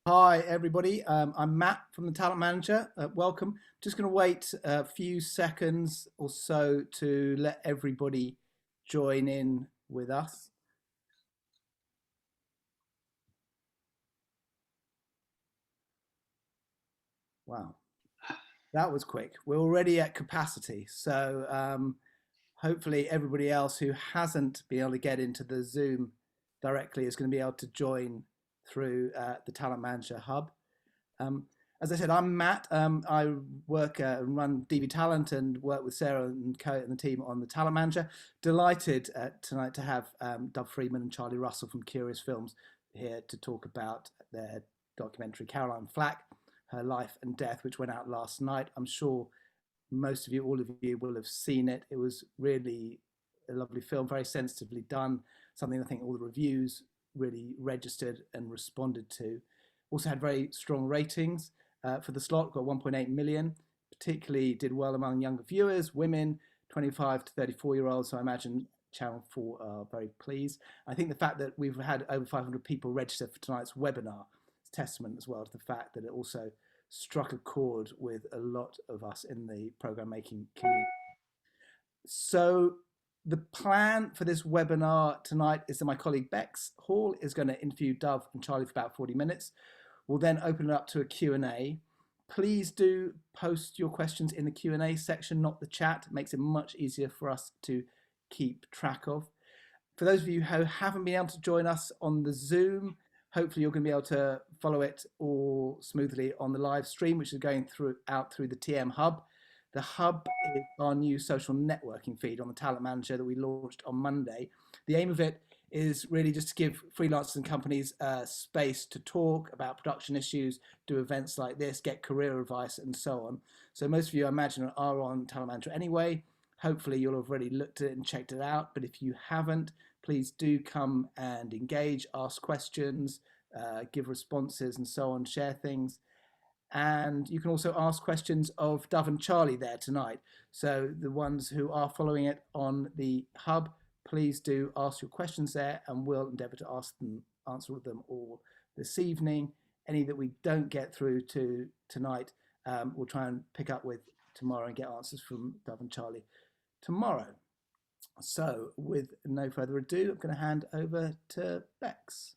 Hi, everybody. I'm Matt from the Talent Manager. Welcome. Just going to wait a few seconds or so to let everybody join in with us. Wow, that was quick. We're already at capacity. So hopefully everybody else who hasn't been able to get into the Zoom directly is going to be able to join through the Talent Manager Hub. As I said, I'm Matt. I work and run DV Talent and work with Sarah and Co and the team on the Talent Manager. Delighted tonight to have Dov Friedman and Charlie Russell from Curious Films here to talk about their documentary Caroline Flack, Her Life and Death, which went out last night. I'm sure most of you, all of you, will have seen it. It was really a lovely film, very sensitively done, something I think all the reviews really registered and responded to. Also had very strong ratings for the slot, got 1.8 million, particularly did well among younger viewers, women, 25 to 34-year-olds, so I imagine Channel 4 are very pleased. I think the fact that we've had over 500 people register for tonight's webinar is testament as well to the fact that it also struck a chord with a lot of us in the program making community. So the plan for this webinar tonight is that my colleague Bex Hall is going to interview Dov and Charlie for about 40 minutes. We'll then open it up to a Q&A. Please do post your questions in the Q&A section, not the chat. It makes it much easier for us to keep track of. For those of you who haven't been able to join us on the Zoom, hopefully you're going to be able to follow it all smoothly on the live stream, which is going out through the TM Hub. The Hub is our new social networking feed on the Talent Manager that we launched on Monday. The aim of it is really just to give freelancers and companies space to talk about production issues, do events like this, get career advice and so on. So most of you, I imagine, are on Talent Manager anyway. Hopefully you'll have already looked at it and checked it out. But if you haven't, please do come and engage, ask questions, give responses and so on, share things. And you can also ask questions of Dov and Charlie there tonight. So the ones who are following it on the Hub, please do ask your questions there and we'll endeavour to answer them all this evening. Any that we don't get through to tonight, we'll try and pick up with tomorrow and get answers from Dov and Charlie tomorrow. So with no further ado, I'm going to hand over to Bex.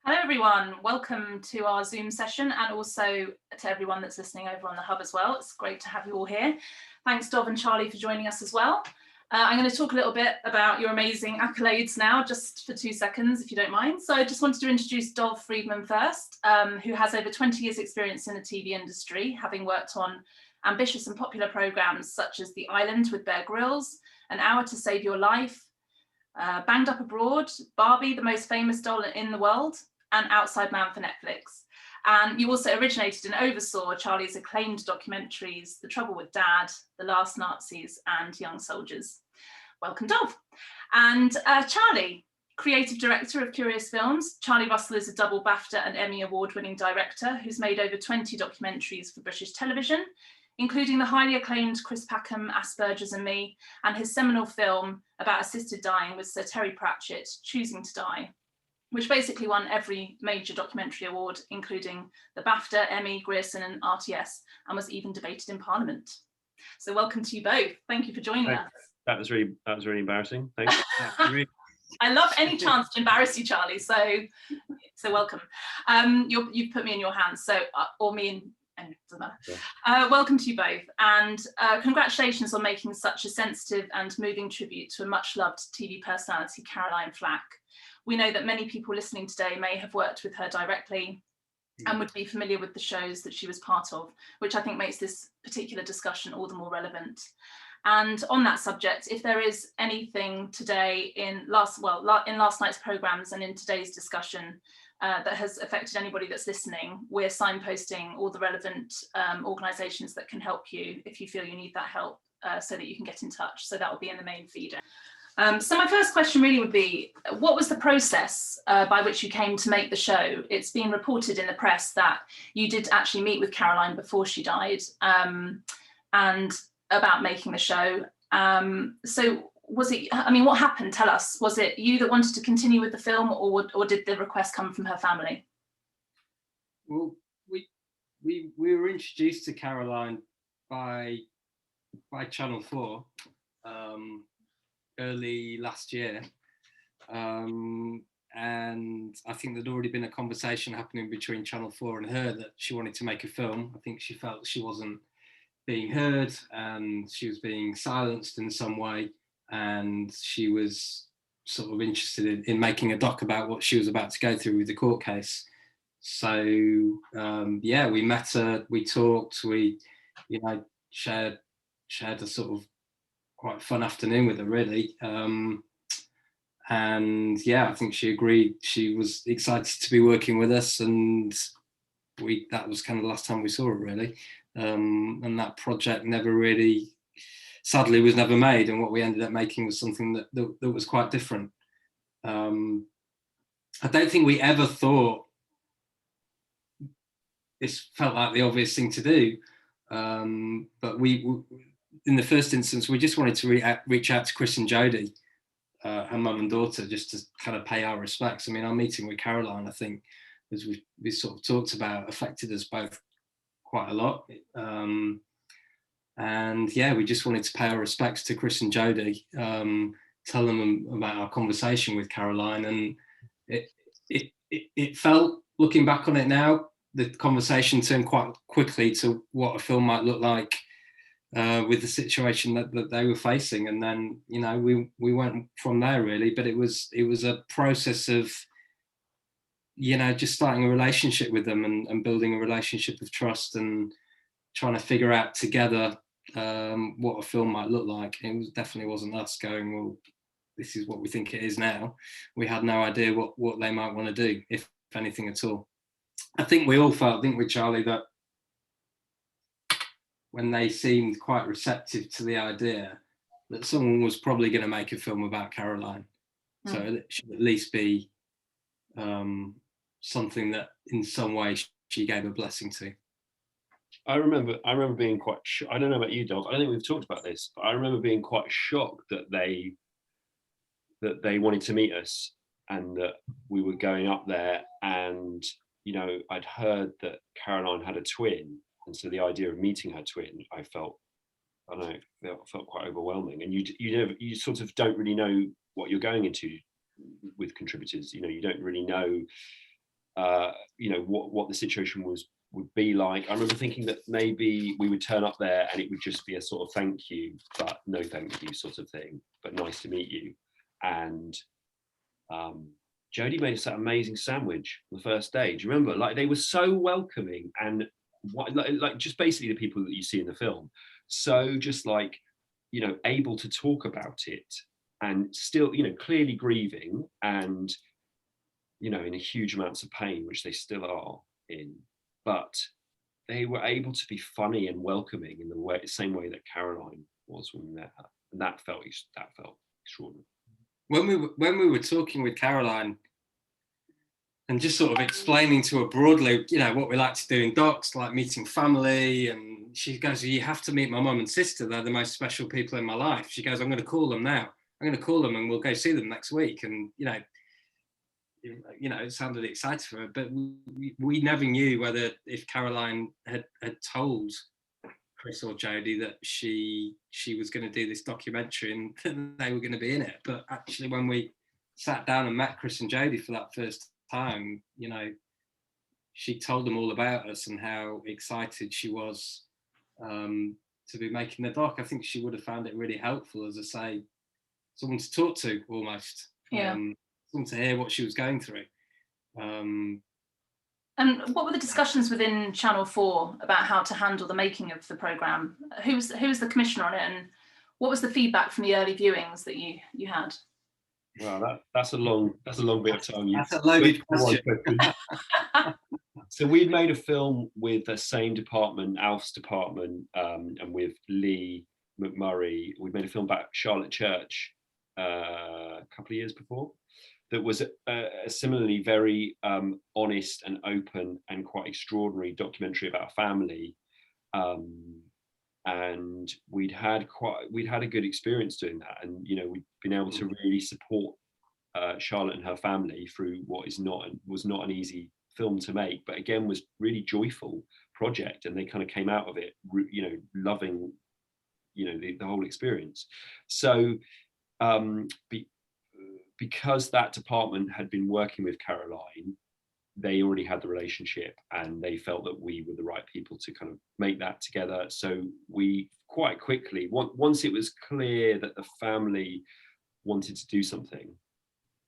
Hello everyone, welcome to our Zoom session and also to everyone that's listening over on the Hub as well. It's great to have you all here. Thanks Dov and Charlie for joining us as well. I'm going to talk a little bit about your amazing accolades now, just for 2 seconds, if you don't mind. So I just wanted to introduce Dov Friedman first, who has over 20 years experience in the TV industry, having worked on ambitious and popular programs such as The Island with Bear Grylls, An Hour to Save Your Life, Banged Up Abroad, Barbie, the most famous doll in the world, and Outside Man for Netflix. And you also originated and oversaw Charlie's acclaimed documentaries, The Trouble with Dad, The Last Nazis, and Young Soldiers. Welcome, Dov. And Charlie, creative director of Curious Films. Charlie Russell is a double BAFTA and Emmy award-winning director who's made over 20 documentaries for British television, including the highly acclaimed Chris Packham, Asperger's and Me, and his seminal film about assisted dying with Sir Terry Pratchett, Choosing to Die, which basically won every major documentary award, including the BAFTA, Emmy, Grierson and RTS, and was even debated in Parliament. So welcome to you both. Thank you for joining us. That was really embarrassing. Thanks. I love any chance to embarrass you, Charlie. So welcome. You've put me in your hands, so or me in. Anyway, doesn't matter. Yeah. Welcome to you both, and congratulations on making such a sensitive and moving tribute to a much-loved TV personality, Caroline Flack. We know that many people listening today may have worked with her directly and would be familiar with the shows that she was part of, which I think makes this particular discussion all the more relevant. And on that subject, if there is anything today in last night's programmes and in today's discussion that has affected anybody that's listening, we're signposting all the relevant organisations that can help you if you feel you need that help, so that you can get in touch. So that will be in the main feed. So my first question really would be, what was the process by which you came to make the show? It's been reported in the press that you did actually meet with Caroline before she died, and about making the show. So was it, I mean, what happened? Tell us. Was it you that wanted to continue with the film, or did the request come from her family? Well, we were introduced to Caroline by Channel 4 early last year. And I think there'd already been a conversation happening between Channel 4 and her that she wanted to make a film. I think she felt she wasn't being heard and she was being silenced in some way, and she was sort of interested in making a doc about what she was about to go through with the court case. So yeah, we met her, we talked, we shared a sort of quite fun afternoon with her, really. And yeah, I think she agreed. She was excited to be working with us, and that was kind of the last time we saw her, really. And that project never really, sadly, was never made. And what we ended up making was something that was quite different. I don't think we ever thought this felt like the obvious thing to do. But we, in the first instance, we just wanted to reach out to Chris and Jodie, her mum and daughter, just to kind of pay our respects. I mean, our meeting with Caroline, I think, as we sort of talked about, affected us both quite a lot. And yeah, we just wanted to pay our respects to Chris and Jodie, tell them about our conversation with Caroline. And it felt, looking back on it now, the conversation turned quite quickly to what a film might look like with the situation that they were facing. And then, we went from there, really. But it was a process of, just starting a relationship with them and building a relationship of trust and trying to figure out together what a film might look like. It definitely wasn't us going, well, this is what we think it is now. We had no idea what they might want to do, if anything at all. I think we all felt, didn't we, Charlie, that when they seemed quite receptive to the idea, that someone was probably going to make a film about Caroline. So it should at least be something that in some way she gave a blessing to. I remember being quite I don't know about you, Dov. I don't think we've talked about this, but I remember being quite shocked that they wanted to meet us and that we were going up there. And I'd heard that Caroline had a twin, and so the idea of meeting her twin, I felt quite overwhelming. And you sort of don't really know what you're going into with contributors. You don't really know what the situation would be like. I remember thinking that maybe we would turn up there and it would just be a sort of thank you, but no thank you sort of thing, but nice to meet you. And Jodie made us that amazing sandwich on the first day. Do you remember? Like, they were so welcoming, and like just basically the people that you see in the film, so just like, able to talk about it, and still, clearly grieving and, in a huge amounts of pain, which they still are in, but they were able to be funny and welcoming in the same way that Caroline was when we met her, and that felt extraordinary. When we were talking with Caroline and just sort of explaining to her broadly, what we like to do in docs, like meeting family, and she goes, you have to meet my mum and sister. They're the most special people in my life. She goes, I'm going to call them now. I'm going to call them and we'll go see them next week. And, it sounded exciting for her, but we never knew if Caroline had told Chris or Jodie that she was going to do this documentary and they were going to be in it. But actually, when we sat down and met Chris and Jodie for that first time, she told them all about us and how excited she was to be making the doc. I think she would have found it really helpful, as I say, someone to talk to almost. Yeah. Someone to hear what she was going through. And what were the discussions within Channel 4 about how to handle the making of the programme? Who was the commissioner on it, and what was the feedback from the early viewings that you had? Wow, that's a long bit of time. That's a loaded question. So we'd made a film with the same department, Alf's department, and with Lee McMurray. We'd made a film about Charlotte Church a couple of years before, that was a similarly very honest and open and quite extraordinary documentary about a family. And we'd had a good experience doing that, and we'd been able to really support Charlotte and her family through what was not an easy film to make, but again was really joyful project, and they kind of came out of it, you know, loving, you know, the whole experience. So because that department had been working with Caroline, they already had the relationship, and they felt that we were the right people to kind of make that together. So we quite quickly, once it was clear that the family wanted to do something,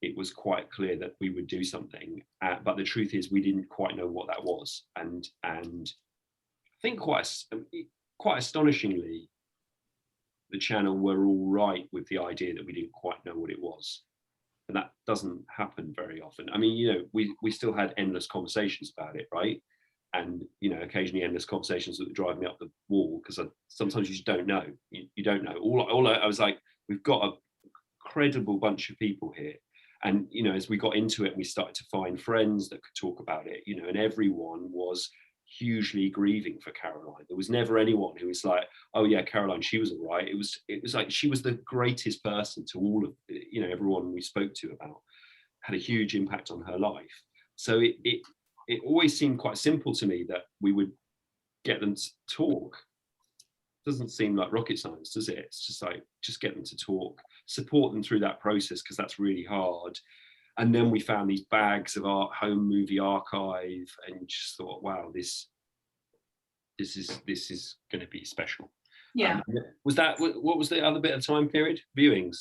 it was quite clear that we would do something. But the truth is, we didn't quite know what that was, and I think quite astonishingly, the channel were all right with the idea that we didn't quite know what it was. And that doesn't happen very often. I mean, you know, we still had endless conversations about it, right? And, you know, occasionally endless conversations that would drive me up the wall, because sometimes you just don't know. You don't know. I was like, we've got a credible bunch of people here. And, you know, as we got into it, we started to find friends that could talk about it, you know, and everyone was hugely grieving for Caroline. There was never anyone who was like, oh yeah, Caroline, she was all right. It was like she was the greatest person to all of, you know, everyone we spoke to about, had a huge impact on her life. So it always seemed quite simple to me that we would get them to talk. Doesn't seem like rocket science, does it? It's just like, just get them to talk, support them through that process, because that's really hard. And then we found these bags of our home movie archive, and just thought, wow, this is going to be special. Yeah. What was the other bit of time period? Viewings.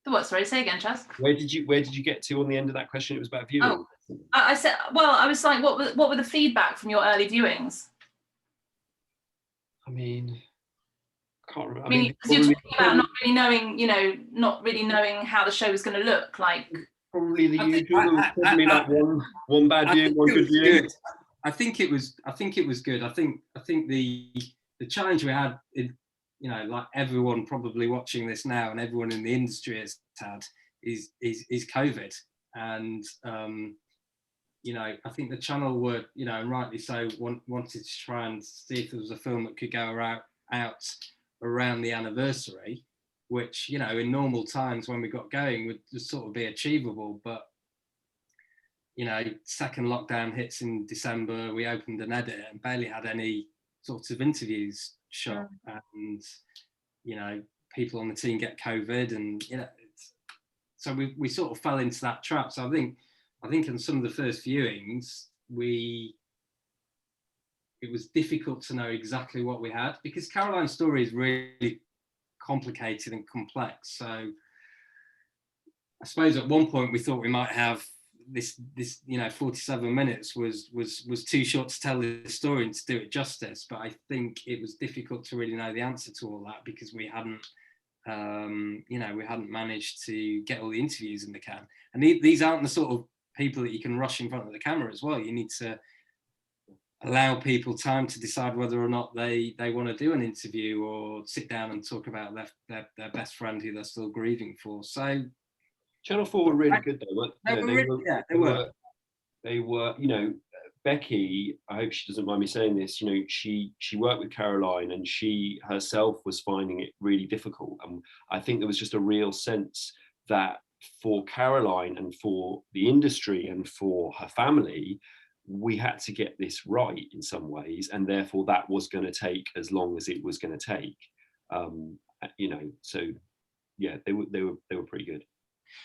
What? Sorry, say again, Chaz. Where did you get to on the end of that question? It was about viewing. Oh, I said, well, I was like, what were the feedback from your early viewings? I mean, I can't remember. I mean, because you're talking about not really knowing, you know, not really knowing how the show was going to look like. Probably the usual. Probably like one bad view, one good view. I think it was good. I think the challenge we had, you know, like everyone probably watching this now and everyone in the industry has had, is COVID. And you know, I think the channel were, you know, and rightly so, wanted to try and see if there was a film that could go out around the anniversary, which, you know, in normal times when we got going would just sort of be achievable. But, you know, second lockdown hits in December, we opened an edit and barely had any sorts of interviews shot. And, you know, people on the team get COVID, and, you know, so we sort of fell into that trap. So I think in some of the first viewings, it was difficult to know exactly what we had, because Caroline's story is really complicated and complex. So I suppose at one point we thought we might have this, you know, 47 minutes was too short to tell the story and to do it justice. But I think it was difficult to really know the answer to all that, because we hadn't, you know, we hadn't managed to get all the interviews in the can. And these aren't the sort of people that you can rush in front of the camera as well. You need to allow people time to decide whether or not they want to do an interview or sit down and talk about their best friend who they're still grieving for. So Channel 4 were really good though, weren't they? They were. They were, you know, Becky, I hope she doesn't mind me saying this, you know, she worked with Caroline, and she herself was finding it really difficult. And I think there was just a real sense that for Caroline and for the industry and for her family, we had to get this right in some ways, and therefore that was going to take as long as it was going to take. You know, so yeah, they were pretty good.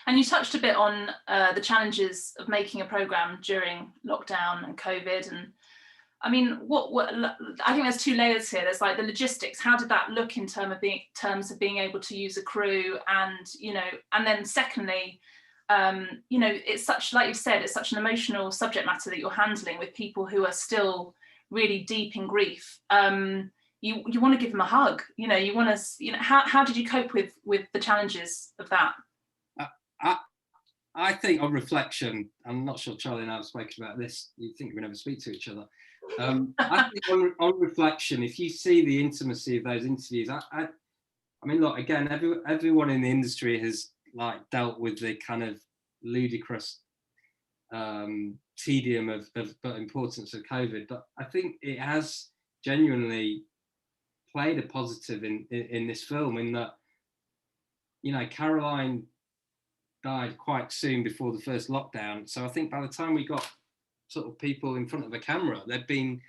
And you touched a bit on the challenges of making a programme during lockdown and COVID. And I mean, what I think there's two layers here. There's like the logistics. How did that look in terms of being able to use a crew, and, you know, and then secondly, you know, it's such, like you've said, it's such an emotional subject matter that you're handling with people who are still really deep in grief. You want to give them a hug. You know, you want to, you know, how did you cope with the challenges of that? I think on reflection, I'm not sure Charlie and I have spoken about this. You'd think we never speak to each other. I think on reflection, if you see the intimacy of those interviews, I mean, look, again, everyone in the industry has like dealt with the kind of ludicrous tedium of but importance of COVID, but I think it has genuinely played a positive in this film, in that, you know, Caroline died quite soon before the first lockdown. So I think by the time we got sort of people in front of a camera, they'd been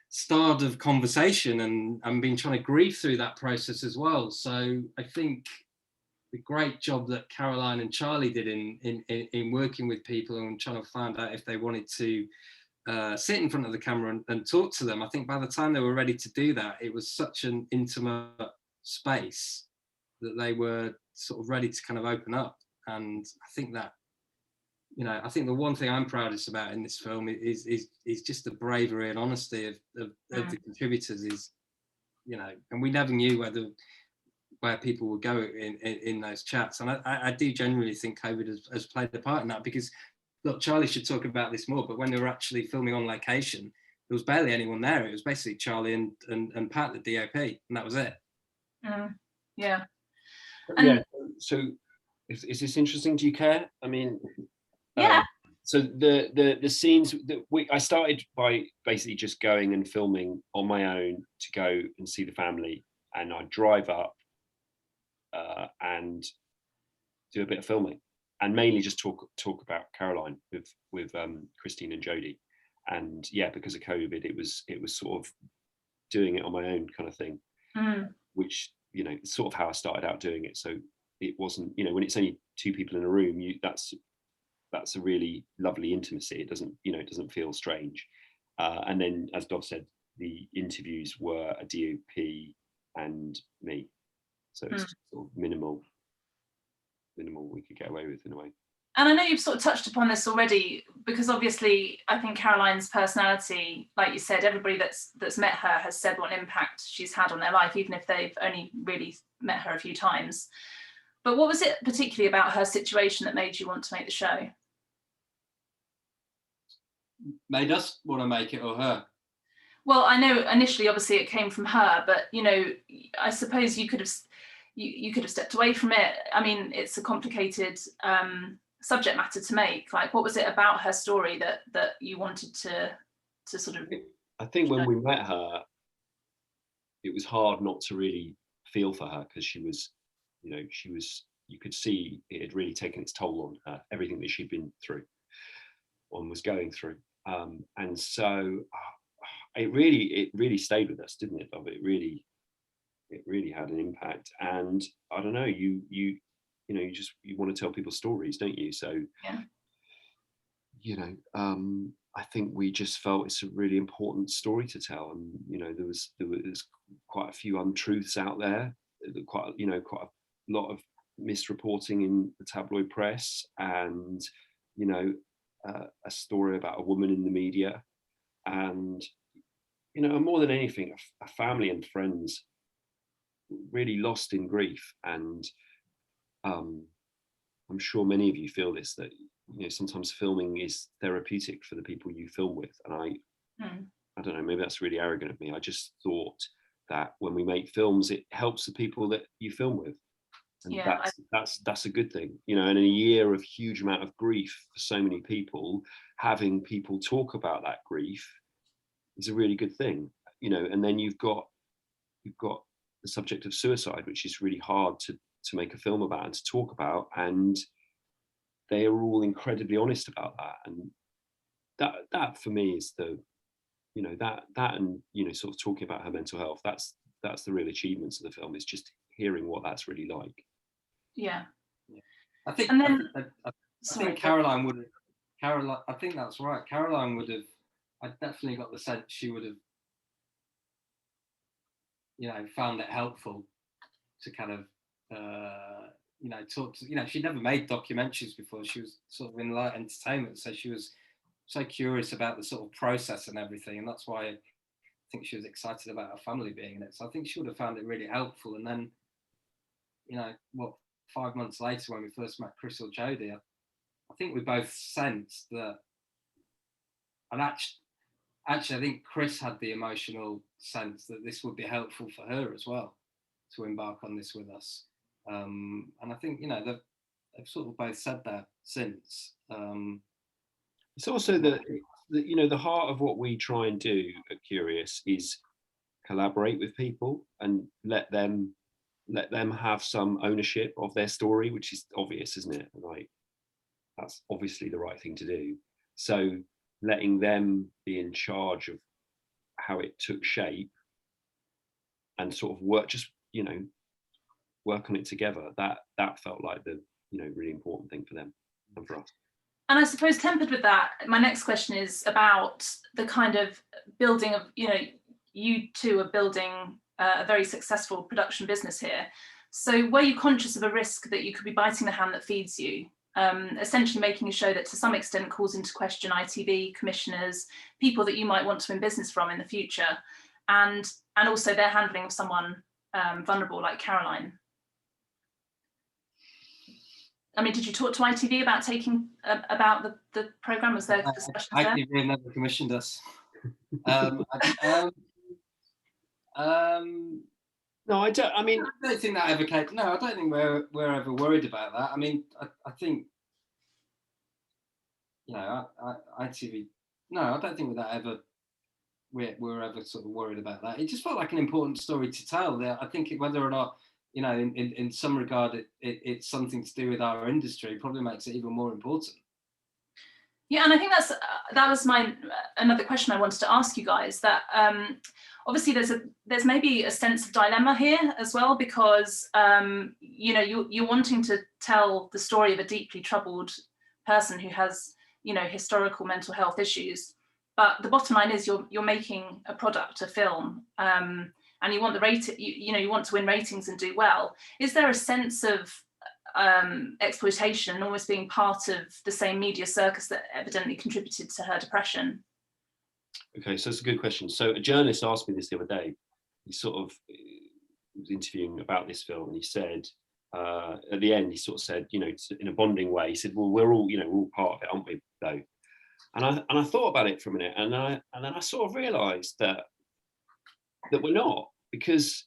starved of conversation and been trying to grieve through that process as well. So I think the great job that Caroline and Charlie did in working with people and trying to find out if they wanted to sit in front of the camera and talk to them. I think by the time they were ready to do that, it was such an intimate space that they were sort of ready to kind of open up. And I think that, you know, I think the one thing I'm proudest about in this film is just the bravery and honesty of the contributors. Is, you know, and we never knew where people would go in those chats. And I do genuinely think COVID has played a part in that, because look, Charlie should talk about this more, but when they were actually filming on location, there was barely anyone there. It was basically Charlie and Pat, the DOP, and that was it. Yeah. Yeah. So is this interesting? Do you care? I mean, yeah. So the scenes that I started by basically just going and filming on my own to go and see the family, and I'd drive up and do a bit of filming, and mainly just talk about Caroline with Christine and Jodie. And yeah, because of COVID, it was sort of doing it on my own kind of thing, which, you know, it's sort of how I started out doing it. So it wasn't, you know, when it's only two people in a room, that's a really lovely intimacy. It doesn't, you know, it doesn't feel strange. And then, as Dov said, the interviews were a DOP and me, so it's sort of minimal we could get away with in a way. And I know you've sort of touched upon this already, because obviously I think Caroline's personality, like you said, everybody that's met her has said what impact she's had on their life, even if they've only really met her a few times. But what was it particularly about her situation that made you want to make the show? Made us want to make it, or her? Well, I know initially, obviously, it came from her, but, you know, I suppose you could have stepped away from it. I mean, it's a complicated subject matter to make. Like, what was it about her story that you wanted to sort of? I think when we met her, it was hard not to really feel for her, because she was, you could see it had really taken its toll on her, everything that she'd been through and was going through. And so it really stayed with us, didn't it, Bob? It really had an impact. And I don't know, you want to tell people stories, don't you? So yeah. I think we just felt it's a really important story to tell. And there was quite a few untruths out there, quite a lot of misreporting in the tabloid press, and a story about a woman in the media, and more than anything, a family and friends really lost in grief. And I'm sure many of you feel this, that sometimes filming is therapeutic for the people you film with. And I don't know, maybe that's really arrogant of me. I just thought that when we make films, it helps the people that you film with. And that's a good thing, and in a year of huge amount of grief for so many people, having people talk about that grief is a really good thing, and then you've got the subject of suicide, which is really hard to make a film about and to talk about, and they are all incredibly honest about that. And that for me is the that and sort of talking about her mental health, that's the real achievements of the film, is just hearing what that's really like. I think Caroline would have, I think that's right, Caroline would have, I definitely got the sense she would have found it helpful to kind of talk to, she'd never made documentaries before. She was sort of in light entertainment, so she was so curious about the sort of process and everything, and that's why I think she was excited about her family being in it. So I think she would have found it really helpful. And then 5 months later, when we first met Chris or Jodie, I think we both sensed that, and actually I think Chris had the emotional sense that this would be helpful for her as well, to embark on this with us. And I think they've sort of both said that since. It's also the heart of what we try and do at Curious is collaborate with people and let them have some ownership of their story, which is obvious, isn't it? Like, that's obviously the right thing to do. So letting them be in charge of how it took shape and sort of work on it together, that felt like the really important thing for them and for us. And I suppose tempered with that, my next question is about the kind of building of, you two are building a very successful production business here. So were you conscious of a risk that you could be biting the hand that feeds you? Essentially making a show that to some extent calls into question ITV, commissioners, people that you might want to win business from in the future, and also their handling of someone vulnerable like Caroline. I mean, did you talk to ITV about taking about the programme? Was there discussions there? ITV never commissioned us. No, I don't. I mean, I don't think that ever came. No, I don't think we're ever worried about that. I mean, I think, ITV. No, I don't think that ever. We're ever sort of worried about that. It just felt like an important story to tell. I think whether or not, in some regard, it's something to do with our industry, probably makes it even more important. Yeah, and I think that was another question I wanted to ask you guys. That obviously there's maybe a sense of dilemma here as well, because you're wanting to tell the story of a deeply troubled person who has historical mental health issues, but the bottom line is you're making a product, a film, and you want the rating. You want to win ratings and do well. Is there a sense of exploitation almost being part of the same media circus that evidently contributed to her depression? Okay, so it's a good question. So a journalist asked me this the other day. He sort of was interviewing about this film, and he said at the end, he sort of said, in a bonding way, he said, "Well, we're all part of it, aren't we?" Though, and I thought about it for a minute, and then I sort of realised that we're not, because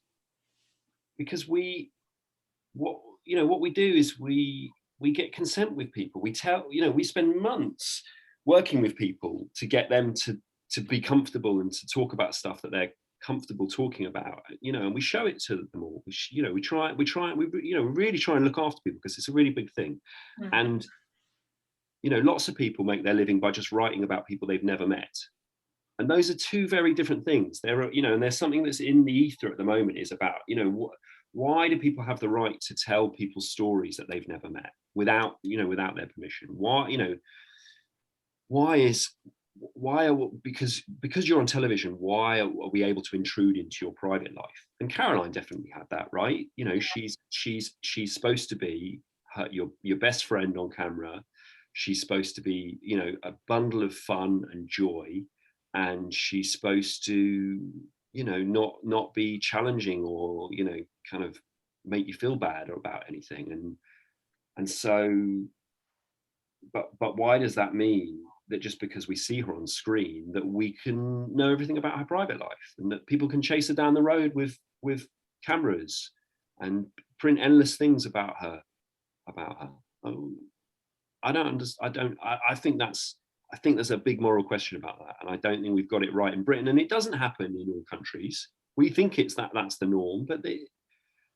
what we do is we get consent with people. We tell, we spend months working with people to get them to be comfortable and to talk about stuff that they're comfortable talking about, and we show it to them all. We really try and look after people, because it's a really big thing. Mm-hmm. And lots of people make their living by just writing about people they've never met, and those are two very different things. There are, and there's something that's in the ether at the moment is about, why do people have the right to tell people's stories that they've never met without their permission? Because you're on television, why are we able to intrude into your private life? And Caroline definitely had that, right? She's supposed to be your best friend on camera. She's supposed to be, a bundle of fun and joy, and she's supposed to, not be challenging or, kind of make you feel bad about anything. And so, but why does that mean that just because we see her on screen that we can know everything about her private life, and that people can chase her down the road with cameras and print endless things about her? I don't understand. I think there's a big moral question about that, and I don't think we've got it right in Britain. And it doesn't happen in all countries. We think that's the norm, but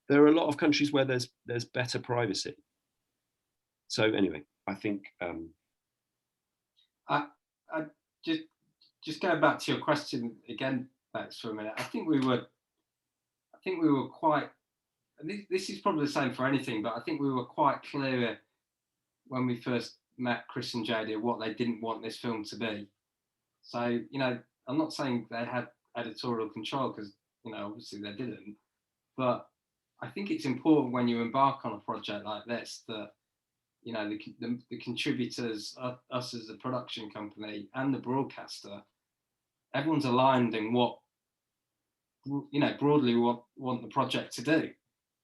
there are a lot of countries where there's better privacy. So anyway, I think I just going back to your question again, Bex, for a minute. I think we were quite. This is probably the same for anything, but I think we were quite clear when we first met Chris and Jodie what they didn't want this film to be. So, I'm not saying they had editorial control, because, obviously they didn't. But I think it's important when you embark on a project like this that, the contributors, us as a production company and the broadcaster, everyone's aligned in what, broadly want the project to do.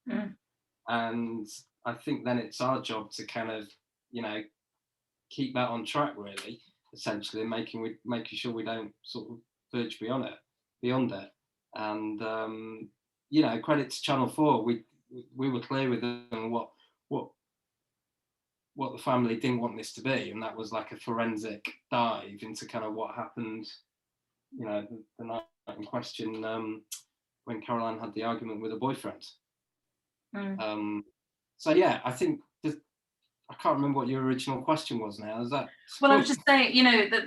Mm. And I think then it's our job to kind of, keep that on track, really, essentially, making sure we don't sort of verge beyond it. And credit to Channel 4, we were clear with them what the family didn't want this to be, and that was like a forensic dive into kind of what happened, the night in question, when Caroline had the argument with her boyfriend. Mm. So yeah, I think I can't remember what your original question was now. Is that? Well, I was just saying, you know, that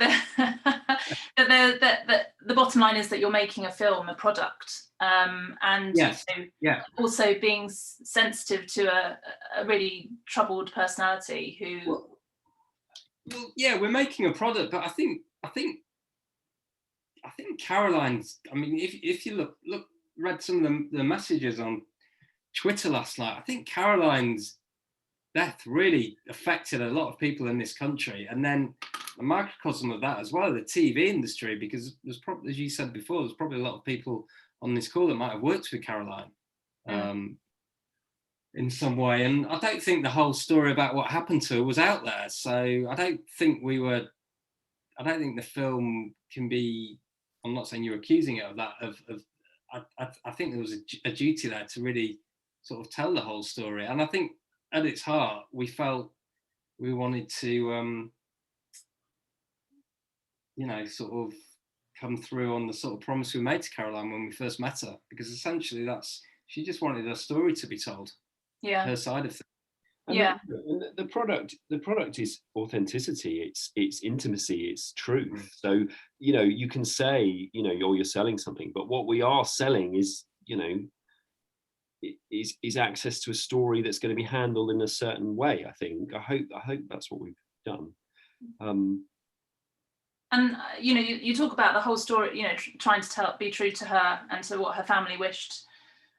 the bottom line is that you're making a film, a product, and Yes. you know, Yeah. also being sensitive to a really troubled personality who. Well, yeah, we're making a product, but I think Caroline's. I mean, if you read some of the messages on Twitter last night, I think Caroline's death really affected a lot of people in this country, and then a microcosm of that as well, the TV industry, because there's probably, as you said before, there's probably a lot of people on this call that might have worked with Caroline in some way, and I don't think the whole story about what happened to her was out there, so I don't think the film can be, I'm not saying you're accusing it of that, I think there was a duty there to really sort of tell the whole story, and I think at its heart, we felt we wanted to, you know, sort of come through on the sort of promise we made to Caroline when we first met her, because essentially she just wanted her story to be told, her side of things. And the product is authenticity, it's intimacy, it's truth. So, you know, you can say, you know, you're selling something, but what we are selling is, you know, is access to a story that's going to be handled in a certain way. I think. I hope that's what we've done. And you know, you talk about the whole story. You know, trying to be true to her and to what her family wished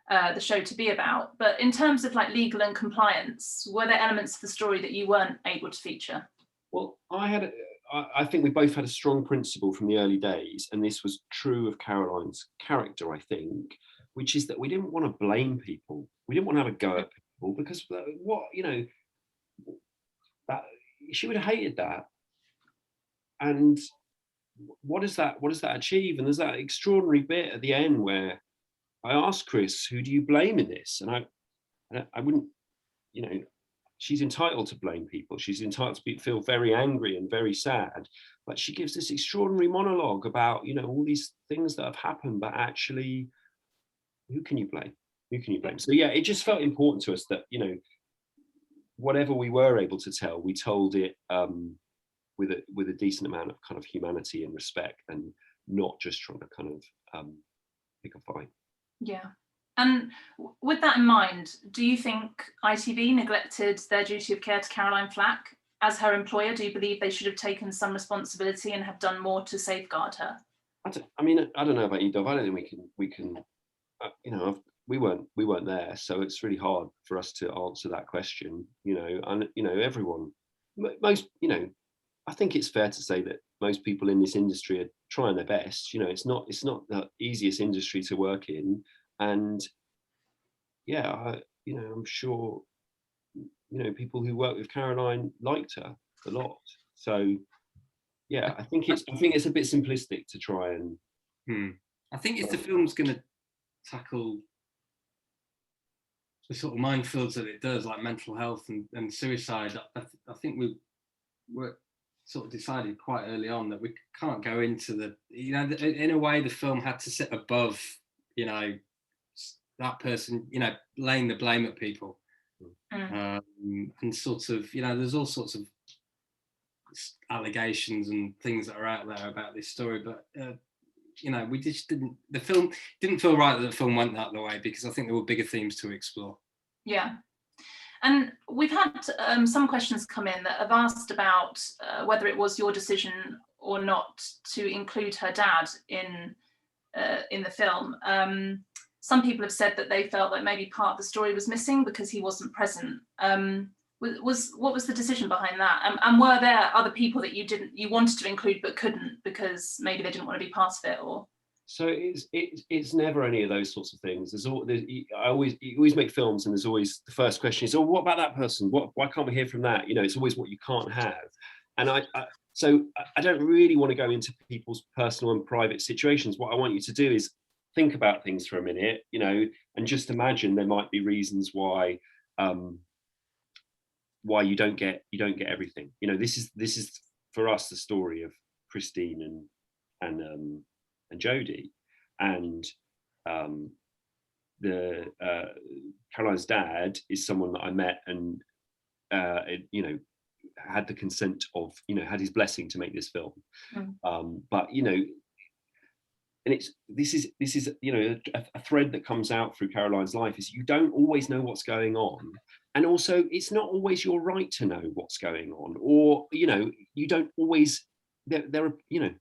the show to be about. But in terms of like legal and compliance, were there elements of the story that you weren't able to feature? Well, I think we both had a strong principle from the early days, and this was true of Caroline's character, I think, which is that we didn't want to blame people. We didn't want to have a go at people, because what, you know, that she would have hated that. And what does that achieve? And there's that extraordinary bit at the end where I asked Chris, who do you blame in this? And I wouldn't, you know, she's entitled to blame people. She's entitled to feel very angry and very sad, but she gives this extraordinary monologue about, you know, all these things that have happened, but actually, who can you blame? Who can you blame? So yeah, it just felt important to us that, you know, whatever we were able to tell, we told it with a decent amount of kind of humanity and respect, and not just trying to kind of pick a fight. Yeah. And with that in mind, do you think ITV neglected their duty of care to Caroline Flack? As her employer, do you believe they should have taken some responsibility and have done more to safeguard her? I don't know about you, Dov. I don't think we can. You know, we weren't there, so it's really hard for us to answer that question. You know, and you know, everyone, most, you know, I think it's fair to say that most people in this industry are trying their best. You know, it's not the easiest industry to work in, and yeah, you know, I'm sure, you know, people who work with Caroline liked her a lot. So yeah, I think it's a bit simplistic to try and. I think if the film's going to tackle the sort of minefields that it does, like mental health and suicide, I think we were sort of decided quite early on that we can't go into the, you know, in a way the film had to sit above, you know, that person, you know, laying the blame at people. And sort of, you know, there's all sorts of allegations and things that are out there about this story, but you know, the film didn't feel right that the film went that way, because I think there were bigger themes to explore. Yeah. And we've had some questions come in that have asked about whether it was your decision or not to include her dad in the film. Some people have said that they felt that maybe part of the story was missing because he wasn't present. What was the decision behind that? And were there other people that you wanted to include but couldn't because maybe they didn't want to be part of it? Or so it's never any of those sorts of things. You always make films, and there's always the first question is, oh, what about that person? Why can't we hear from that? You know, it's always what you can't have. And so I don't really want to go into people's personal and private situations. What I want you to do is think about things for a minute, you know, and just imagine there might be reasons why you don't get everything. You know, this is for us the story of Christine and Jodie, and the Caroline's dad is someone that I met and you know, had the consent of, you know, had his blessing to make this film. But you know, and this is you know, a thread that comes out through Caroline's life is you don't always know what's going on, and also it's not always your right to know what's going on, or you know, you don't always, there are, you know,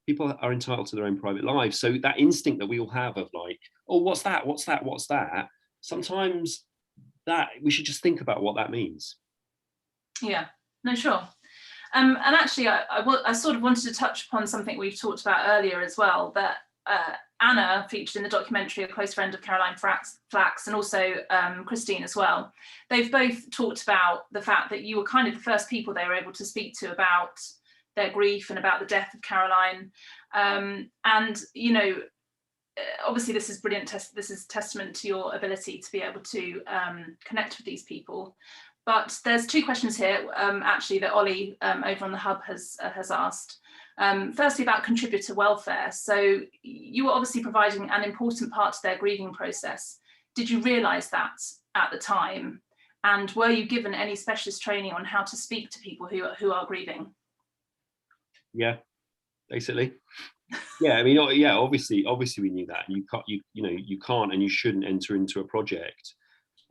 people are entitled to their own private lives, so that instinct that we all have of like, oh, what's that, sometimes that we should just think about what that means. Yeah, no, sure. And actually, I sort of wanted to touch upon something we've talked about earlier as well, that Anna featured in the documentary, a close friend of Caroline Flack's, and also Christine as well. They've both talked about the fact that you were kind of the first people they were able to speak to about their grief and about the death of Caroline. And, you know, obviously this is brilliant. This is testament to your ability to be able to connect with these people. But there's two questions here, actually, that Ollie over on the Hub has asked. Firstly, about contributor welfare. So you were obviously providing an important part to their grieving process. Did you realise that at the time? And were you given any specialist training on how to speak to people who are grieving? Yeah, basically. Yeah, I mean, yeah, obviously we knew that. You can't, you know, you can't and you shouldn't enter into a project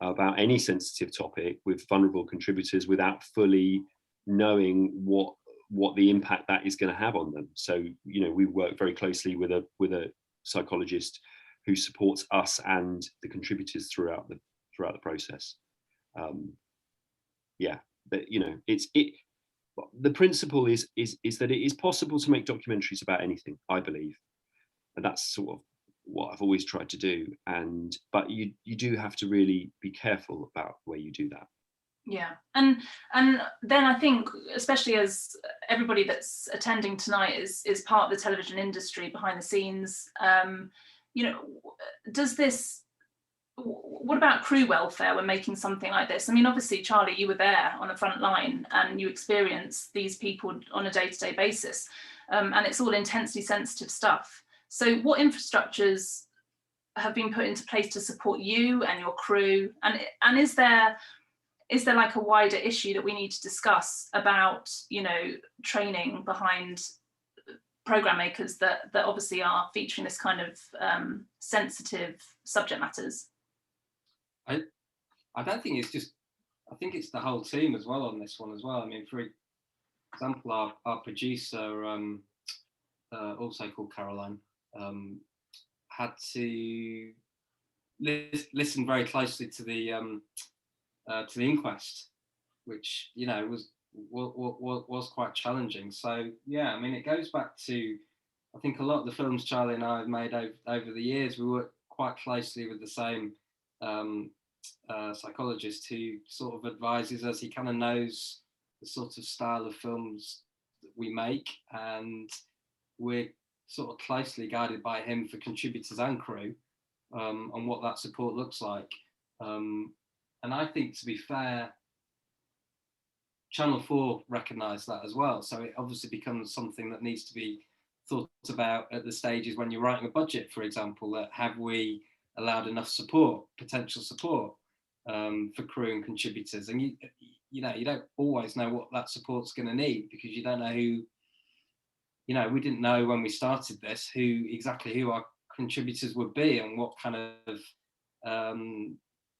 about any sensitive topic with vulnerable contributors without fully knowing what the impact that is going to have on them. So, you know, we work very closely with a psychologist who supports us and the contributors throughout the process. Yeah, but you know, the principle is that it is possible to make documentaries about anything, I believe, and that's sort of what I've always tried to do. But you do have to really be careful about the way you do that. Yeah, and then I think, especially as everybody that's attending tonight is part of the television industry behind the scenes, you know, what about crew welfare when making something like this? I mean, obviously, Charlie, you were there on the front line and you experience these people on a day-to-day basis, and it's all intensely sensitive stuff. So what infrastructures have been put into place to support you and your crew? And is there like a wider issue that we need to discuss about, you know, training behind program makers that obviously are featuring this kind of sensitive subject matters? I don't think it's just, I think it's the whole team as well on this one as well. I mean, for example, our producer, also called Caroline, had to listen very closely to the inquest, which, you know, was quite challenging. So yeah, I mean, it goes back to, I think a lot of the films Charlie and I have made over the years, we work quite closely with the same psychologist who sort of advises us. He kind of knows the sort of style of films that we make, and we're sort of closely guided by him for contributors and crew on what that support looks like. And I think, to be fair, Channel 4 recognised that as well. So it obviously becomes something that needs to be thought about at the stages when you're writing a budget, for example, that have we allowed enough support, potential support for crew and contributors? And you know, you don't always know what that support's going to need, because you don't know who, you know, we didn't know when we started this exactly who our contributors would be and what kind of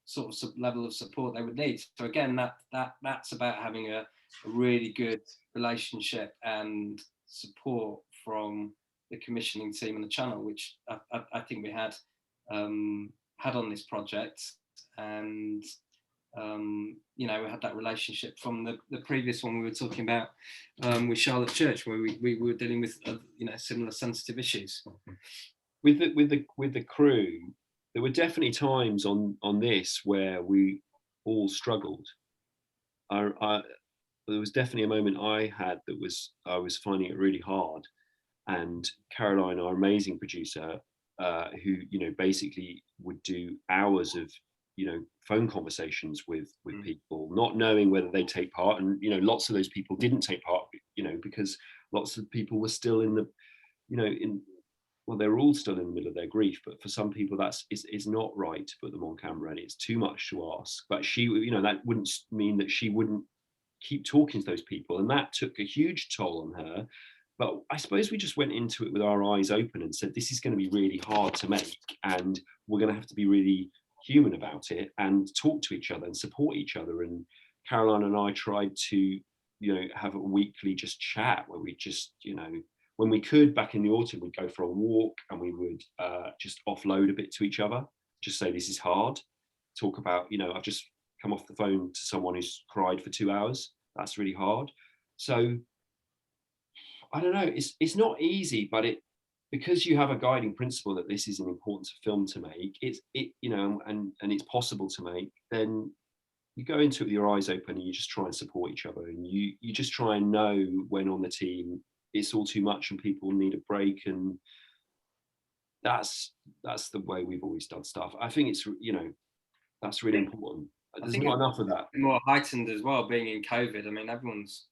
sort of level of support they would need. So again, that's about having a really good relationship and support from the commissioning team and the channel, which I think we had on this project. And you know, we had that relationship from the previous one we were talking about with Charlotte Church, where we were dealing with you know, similar sensitive issues. With the crew, there were definitely times on this where we all struggled. There was definitely a moment I had that I was finding it really hard, and Caroline, our amazing producer, who, you know, basically would do hours of, you know, phone conversations with people, not knowing whether they take part, and, you know, lots of those people didn't take part, you know, because lots of people were still in the, you know, well, they're all still in the middle of their grief, but for some people it's not right to put them on camera, and it's too much to ask. But she, you know, that wouldn't mean that she wouldn't keep talking to those people, and that took a huge toll on her. But I suppose we just went into it with our eyes open and said, this is going to be really hard to make, and we're going to have to be really human about it and talk to each other and support each other. And Caroline and I tried to, have a weekly just chat where we just, when we could, back in the autumn, we'd go for a walk and we would just offload a bit to each other, just say, this is hard. Talk about, I've just come off the phone to someone who's cried for 2 hours. That's really hard. So I don't know, it's not easy, but because you have a guiding principle that this is an important film to make, and it's possible to make, then you go into it with your eyes open and you just try and support each other, and you just try and know when on the team it's all too much and people need a break, and that's the way we've always done stuff. I think it's that's really important. There's not enough of that. More heightened as well, being in COVID. I mean, everyone's.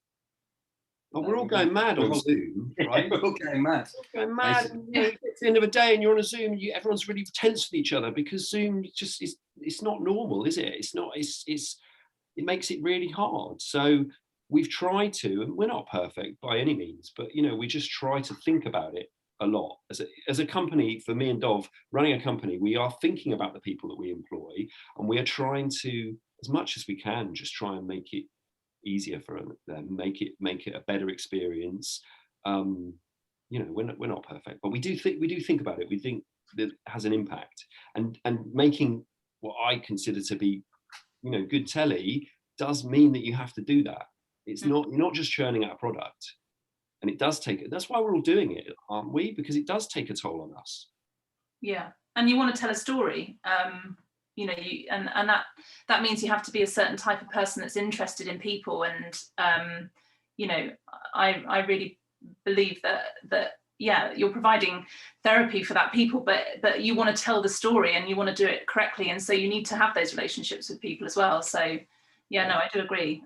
Oh, we're all going mad on Zoom, right? We're all going mad. We're going mad. At the end of a day, and you're on a Zoom, everyone's really tense with each other because Zoom just it's not normal, is it? It's not. It makes it really hard. So we've tried to, and we're not perfect by any means, but we just try to think about it a lot. As a company, for me and Dov, running a company, we are thinking about the people that we employ, and we are trying to, as much as we can, just try and make it easier for them, make it a better experience. We're not perfect, but we do think about it. We think that it has an impact, and making what I consider to be good telly does mean that you have to do that. It's not, you're not just churning out a product, and it does take it. That's why we're all doing it, aren't we? Because it does take a toll on us. Yeah, and you want to tell a story. And that means you have to be a certain type of person that's interested in people, and I really believe that you're providing therapy for that people, but you want to tell the story and you want to do it correctly, and so you need to have those relationships with people as well. So yeah, no, I do agree.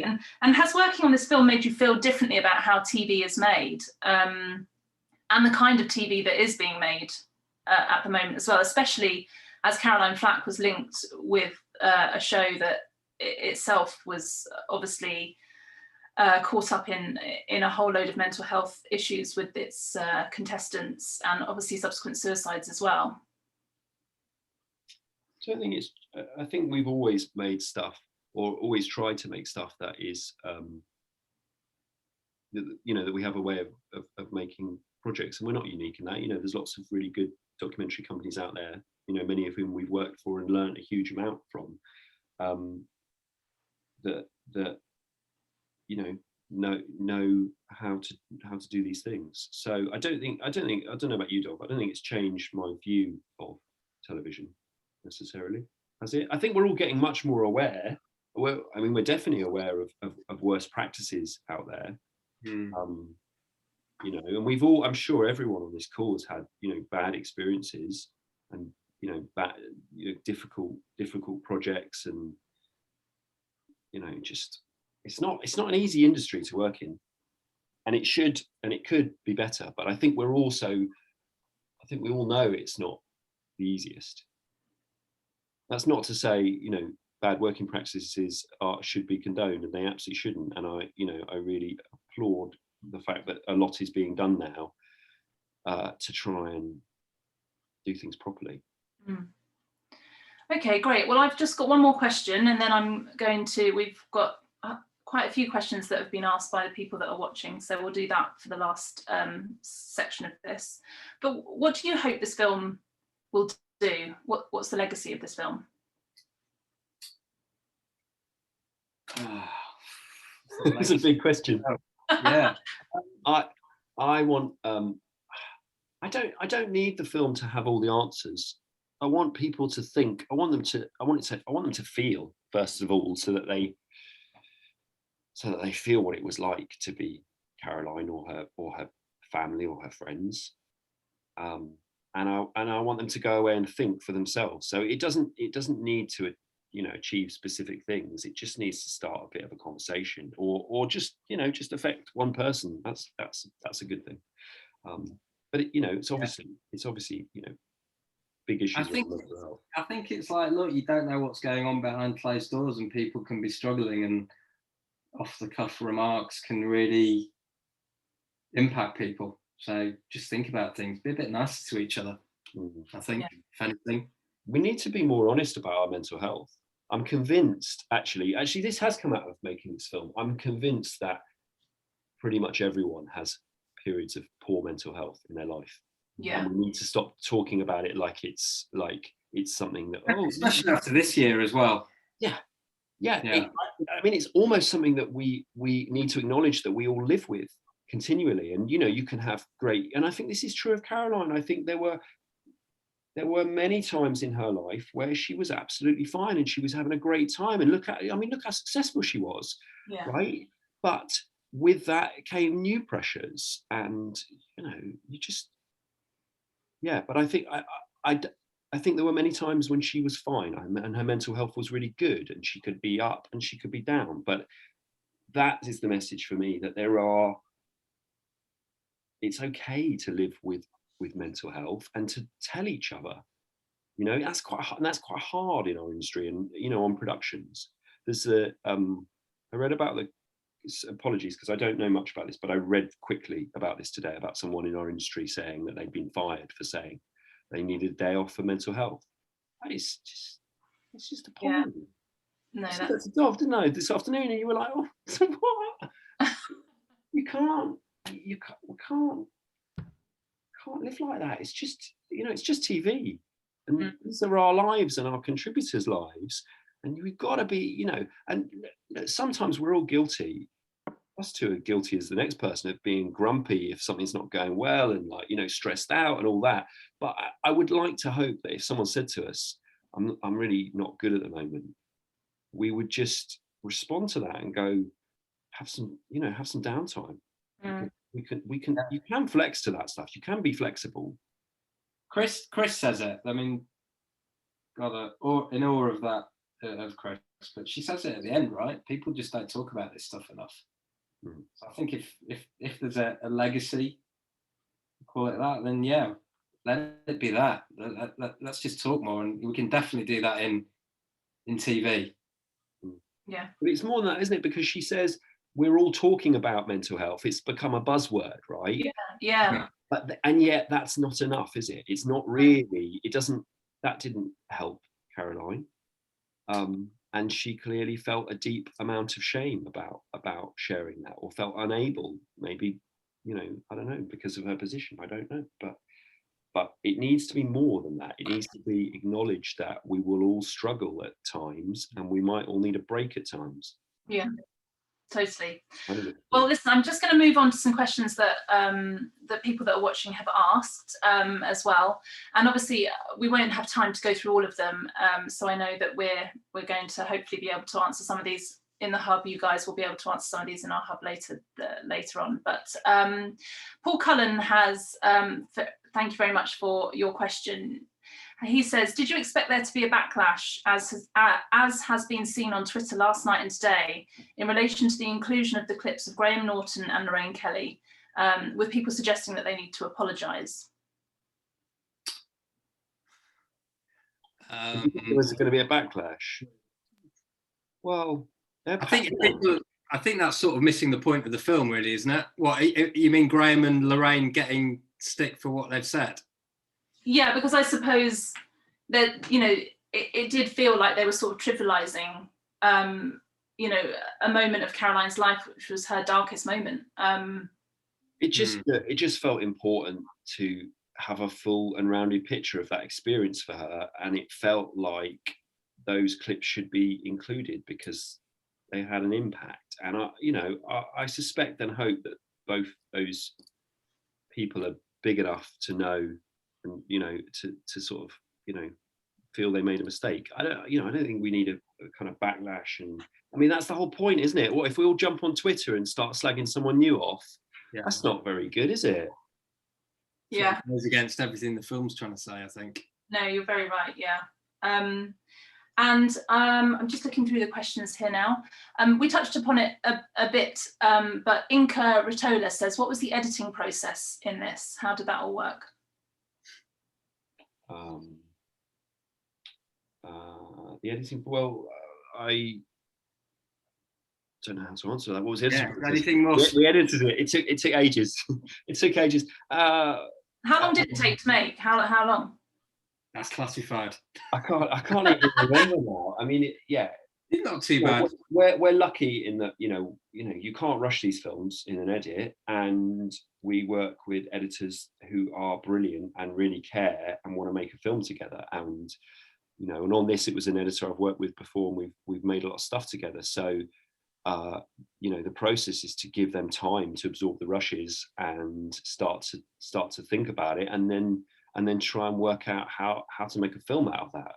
And has working on this film made you feel differently about how TV is made, and the kind of TV that is being made at the moment as well, especially as Caroline Flack was linked with a show that itself was obviously caught up in a whole load of mental health issues with its contestants, and obviously subsequent suicides as well. So I think we've always made stuff, or always tried to make stuff that is, that we have a way of making projects, and we're not unique in that. There's lots of really good documentary companies out there, many of whom we've worked for and learned a huge amount from, that know how to do these things. So I don't know about you, Dov, I don't think it's changed my view of television necessarily, has it? I think we're all getting much more aware. We're definitely aware of worse practices out there. And we've all, I'm sure everyone on this call has had, bad experiences, and bad, difficult projects, and just it's not an easy industry to work in, and it could be better. But I think we all know it's not the easiest. That's not to say bad working practices should be condoned, and they absolutely shouldn't. And I really applaud the fact that a lot is being done now to try and do things properly. Okay, great. Well, I've just got one more question, and then we've got quite a few questions that have been asked by the people that are watching, so we'll do that for the last section of this. But what do you hope this film will do? What's the legacy of this film? That's a big question. Yeah. I want I don't need the film to have all the answers. I want people to think. I want them to feel, first of all, so that they feel what it was like to be Caroline or her family or her friends. And I want them to go away and think for themselves. So it doesn't need to achieve specific things. It just needs to start a bit of a conversation, or just affect one person. That's a good thing. But it's obviously big issues. I think it's like, look, you don't know what's going on behind closed doors, and people can be struggling, and off the cuff remarks can really impact people. So just think about things, be a bit nicer to each other. I think, if anything. We need to be more honest about our mental health. I'm convinced, actually, this has come out of making this film. I'm convinced that pretty much everyone has periods of poor mental health in their life. Yeah. And we need to stop talking about it like it's something that, especially after this year as well. Yeah. I mean, it's almost something that we need to acknowledge that we all live with continually. And, you can have and I think this is true of Caroline. I think there were many times in her life where she was absolutely fine and she was having a great time. And look how successful she was, right? But with that came new pressures, and you just, But I think I think there were many times when she was fine and her mental health was really good, and she could be up and she could be down. But that is the message for me, that it's okay to live with mental health and to tell each other. That's quite hard in our industry, and on productions. There's I read about apologies because I don't know much about this, but I read quickly about this today, about someone in our industry saying that they'd been fired for saying they needed a day off for mental health. It's just appalling. No, that's Dov, didn't I, this afternoon, and you were like, oh, so what? we can't live like that. It's just, it's just TV, and these are our lives and our contributors' lives, and we've got to be, and sometimes we're all guilty. Us two are guilty as the next person of being grumpy if something's not going well, and stressed out and all that. But I would like to hope that if someone said to us, I'm really not good at the moment, we would just respond to that and go, have some downtime. You can flex to that stuff. You can be flexible. Chris says it. I mean, in awe of that, of Chris, but she says it at the end, right? People just don't talk about this stuff enough. So I think if there's a legacy, call it that, then let it be that. Let's just talk more, and we can definitely do that in TV. Yeah. But it's more than that, isn't it? Because she says we're all talking about mental health. It's become a buzzword, right? Yeah. And yet that's not enough, is it? It's not really. That didn't help Caroline. And she clearly felt a deep amount of shame about sharing that, or felt unable, maybe, I don't know, because of her position. I don't know, but it needs to be more than that. It needs to be acknowledged that we will all struggle at times, and we might all need a break at times. Yeah, totally. Well, listen, I'm just going to move on to some questions that the people that are watching have asked as well. And obviously, we won't have time to go through all of them. So I know that we're going to hopefully be able to answer some of these in the hub. You guys will be able to answer some of these in our hub later on. But Paul Cullen has, thank you very much for your question. He says, did you expect there to be a backlash, as has been seen on Twitter last night and today, in relation to the inclusion of the clips of Graham Norton and Lorraine Kelly, with people suggesting that they need to apologise? Was going to be a backlash? Well, I think that's sort of missing the point of the film, really, isn't it? What, you mean Graham and Lorraine getting stick for what they've said? Yeah, because I suppose that, it did feel like they were sort of trivializing, a moment of Caroline's life, which was her darkest moment. It just felt important to have a full and rounded picture of that experience for her, and it felt like those clips should be included because they had an impact. And I suspect and hope that both those people are big enough to know, and to sort of feel they made a mistake. I don't think we need a kind of backlash. And I mean, that's the whole point, isn't it? What if we all jump on Twitter and start slagging someone new off? That's not very good, is it? Yeah, it goes against everything the film's trying to say, I think. No, you're very right. Yeah. And I'm just looking through the questions here now. We touched upon it a bit, but Inka Ritola says, what was the editing process in this? How did that all work? The editing, well, don't know how to answer that. What was his? Yeah, anything more? We edited it. It took ages. It took ages. How long did it take to make? How long? That's classified. I can't even remember now. I mean, It's not too bad. We're lucky in that you can't rush these films in an edit, and we work with editors who are brilliant and really care and want to make a film together. And and on this, it was an editor I've worked with before, and we've made a lot of stuff together. So the process is to give them time to absorb the rushes and start to think about it, and then try and work out how to make a film out of that.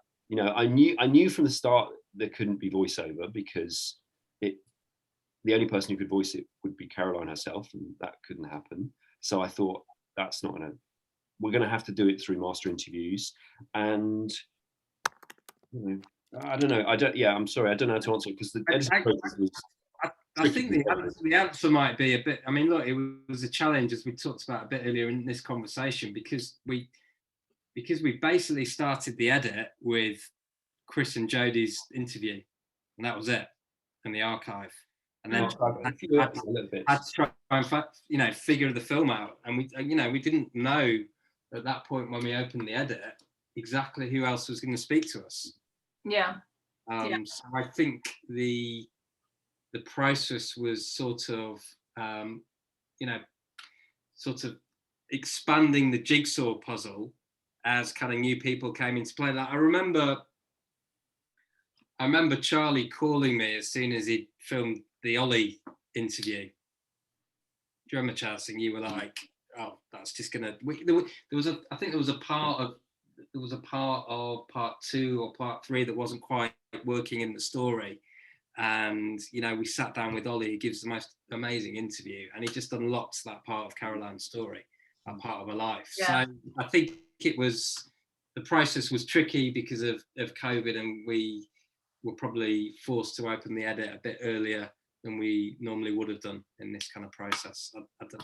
I knew from the start there couldn't be voiceover, because the only person who could voice it would be Caroline herself, and that couldn't happen. So I thought we're gonna have to do it through master interviews. And I don't know. I'm sorry, I don't know how to answer it, because the editing process was. I think the answer might be a bit. I mean, look, it was a challenge, as we talked about a bit earlier in this conversation, because we basically started the edit with Chris and Jodie's interview, and that was it, and the archive, and then had to try and figure the film out, and we didn't know at that point when we opened the edit exactly who else was going to speak to us. Yeah. So I think the process was sort of expanding the jigsaw puzzle as kind of new people came into play. Like I remember Charlie calling me as soon as he filmed the Ollie interview. Do you remember, Charles? And you were like, "Oh, that's just gonna." I think there was a part of part 2 or part 3 that wasn't quite working in the story. And we sat down with Ollie, who gives the most amazing interview, and he just unlocks that part of Caroline's story, that part of her life. Yeah. So I think the process was tricky because of COVID, and we were probably forced to open the edit a bit earlier than we normally would have done in this kind of process. I don't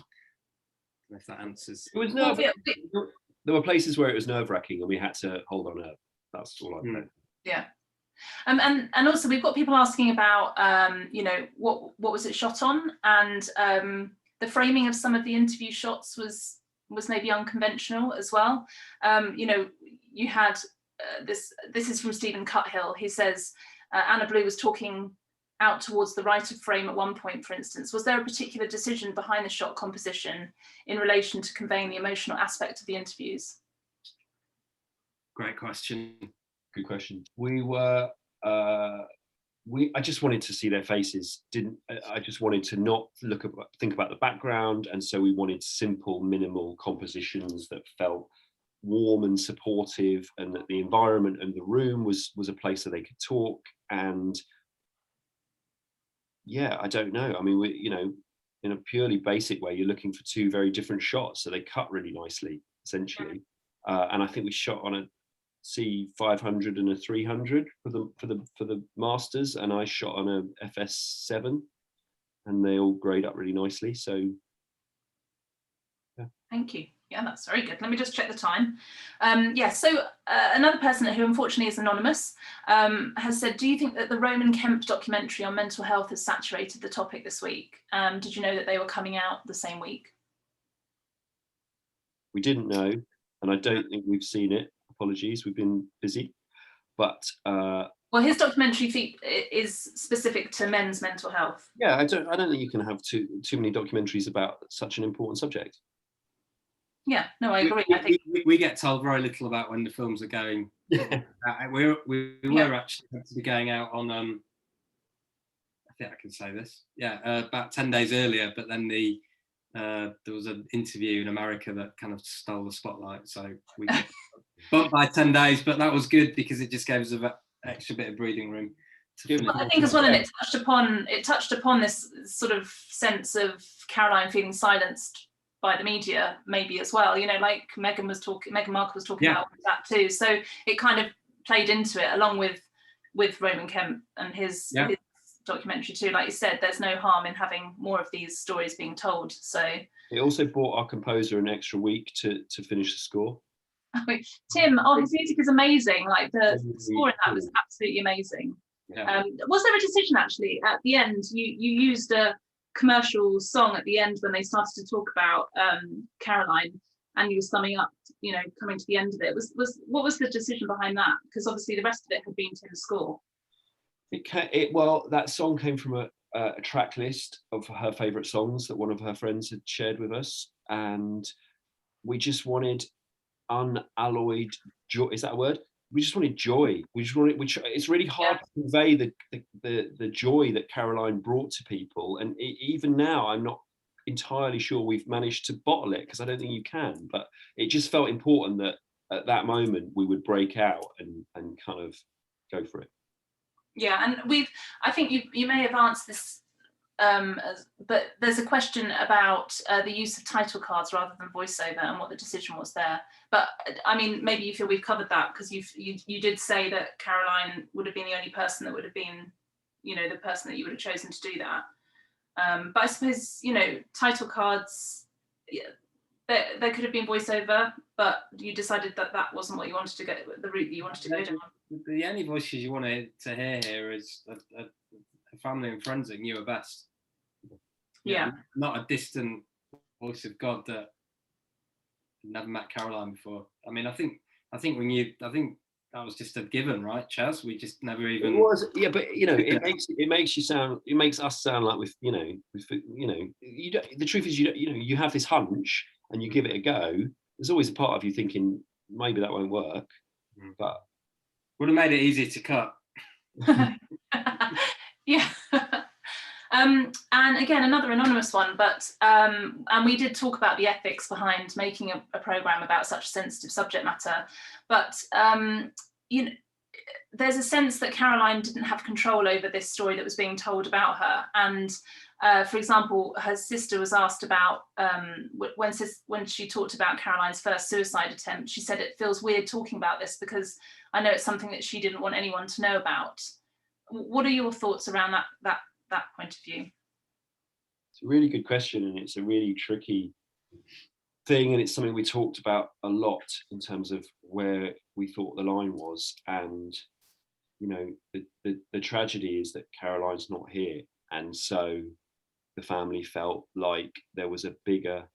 know if that answers. It was there were places where it was nerve-wracking, and we had to hold on up. That's all I know. Yeah. And also we've got people asking about what was it shot on, and the framing of some of the interview shots was maybe unconventional as well. You had this is from Stephen Cuthill. He says Anna Blue was talking out towards the right of frame at one point, for instance. Was there a particular decision behind the shot composition in relation to conveying the emotional aspect of the interviews? Great question. Good question. I just wanted to see their faces. I just wanted to not think about the background, and so we wanted simple, minimal compositions that felt warm and supportive, and that the environment and the room was a place that they could talk. And I don't know. I mean, in a purely basic way, you're looking for 2 very different shots, so they cut really nicely, essentially. And I think we shot on a C500 and a 300 for the masters, and I shot on a FS7, and they all grade up really nicely. So Thank you. Yeah, that's very good. Let me just check the time. So another person who unfortunately is anonymous has said, do you think that the Roman Kemp documentary on mental health has saturated the topic this week? Did you know that they were coming out the same week? We didn't know, and I don't think we've seen it. Apologies, we've been busy. But well, his documentary is specific to men's mental health. Yeah, I don't think you can have too many documentaries about such an important subject. Yeah, no, I agree. We get told very little about when the films are going. Yeah. We were actually meant to be going out on I think I can say this. About 10 days earlier, but then there was an interview in America that kind of stole the spotlight, so we got bumped by 10 days, but that was good because it just gave us an extra bit of breathing room. I think as well, and it touched upon this sort of sense of Caroline feeling silenced by the media, maybe as well. Like Meghan Markle was talking about that too. So it kind of played into it, along with Roman Kemp and his documentary too. Like you said, there's no harm in having more of these stories being told. So it also bought our composer an extra week to finish the score. Tim, his music is amazing. Like the score in that was absolutely amazing. Yeah. Was there a decision actually at the end? You used a commercial song at the end when they started to talk about Caroline, and you were summing up, coming to the end of it. What was the decision behind that? Because obviously the rest of it had been Tim's score. Well, that song came from a track list of her favourite songs that one of her friends had shared with us, and we just wanted unalloyed joy. Is that a word? We just wanted joy. It's really hard to convey the joy that Caroline brought to people, and even now, I'm not entirely sure we've managed to bottle it, because I don't think you can. But it just felt important that at that moment we would break out and kind of go for it. Yeah, and I think you may have answered this, but there's a question about the use of title cards rather than voiceover and what the decision was there. But I mean, maybe you feel we've covered that, because you did say that Caroline would have been the only person that would have been, the person that you would have chosen to do that. But I suppose, title cards, there could have been voiceover, but you decided that wasn't what you wanted to go, the route that you wanted to go down. The only voices you wanted to hear here is a family and friends that knew her best. Yeah. Not a distant voice of God that never met Caroline before. I mean, I think that was just a given, right, Chaz? We just never even. It was, yeah, but it makes us sound like the truth is you have this hunch and you give it a go. There's always a part of you thinking maybe that won't work, but would have made it easy to cut. Yeah. And again, another anonymous one, but and we did talk about the ethics behind making a programme about such sensitive subject matter, but there's a sense that Caroline didn't have control over this story that was being told about her. And for example, her sister was asked about when she talked about Caroline's first suicide attempt, she said, "It feels weird talking about this because I know it's something that she didn't want anyone to know about." What are your thoughts around that point of view? It's a really good question, and it's a really tricky thing, and it's something we talked about a lot in terms of where we thought the line was. And the tragedy is that Caroline's not here, and so the family felt like there was a bigger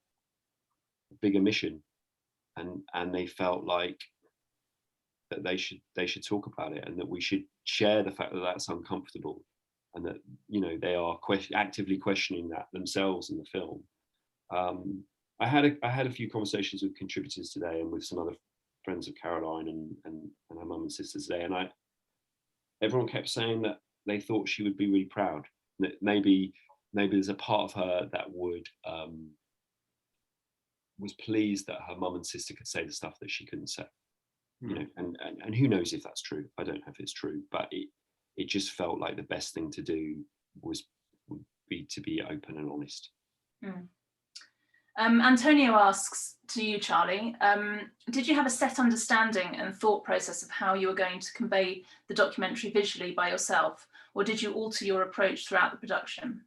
mission, and they felt like that they should talk about it, and that we should share the fact that that's uncomfortable, and that they are actively questioning that themselves in the film. I had a few conversations with contributors today, and with some other friends of Caroline and her mum and sister today, and everyone kept saying that they thought she would be really proud, that maybe there's a part of her that was pleased that her mum and sister could say the stuff that she couldn't say. And who knows if that's true. I don't know if it's true, but it just felt like the best thing to do would be to be open and honest. Antonio asks to you, Charlie, did you have a set understanding and thought process of how you were going to convey the documentary visually by yourself, or did you alter your approach throughout the production?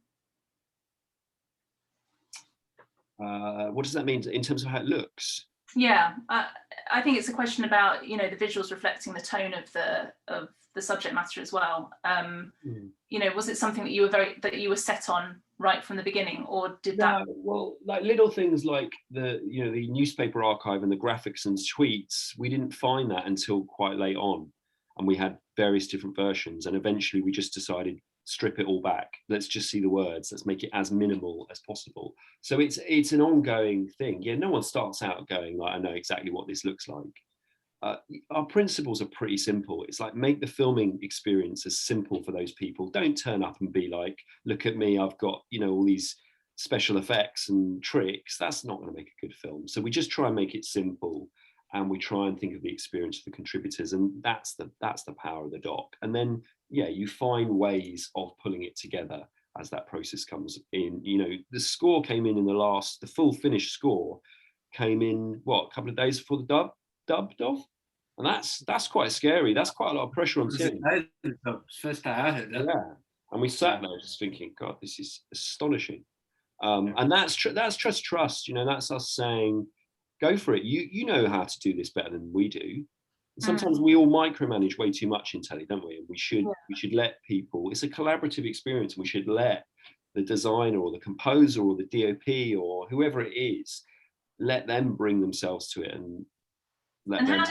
What does that mean in terms of how it looks? Yeah, I think it's a question about the visuals reflecting the tone of the subject matter as well. Was it something that you were set on right from the beginning, or did that? Well, like little things like the newspaper archive and the graphics and tweets, we didn't find that until quite late on, and we had various different versions, and eventually we just decided, strip it all back, let's just see the words, let's make it as minimal as possible. So it's an ongoing thing. No one starts out going like, I know exactly what this looks like. Our principles are pretty simple. It's like, make the filming experience as simple for those people. Don't turn up and be like, look at me, I've got all these special effects and tricks. That's not going to make a good film. So we just try and make it simple, and we try and think of the experience of the contributors, and that's the power of the doc. And then you find ways of pulling it together as that process comes in. The score came in the full finished score came in a couple of days before the dubbed off, and that's quite scary. That's quite a lot of pressure on Tim. First day I heard that. Yeah, and we sat there just thinking, God, this is astonishing. And that's trust. That's us saying, go for it. You know how to do this better than we do. Sometimes we all micromanage way too much in telly, don't we? And we should let people. It's a collaborative experience. We should let the designer or the composer or the DOP or whoever it is, let them bring themselves to it and let them.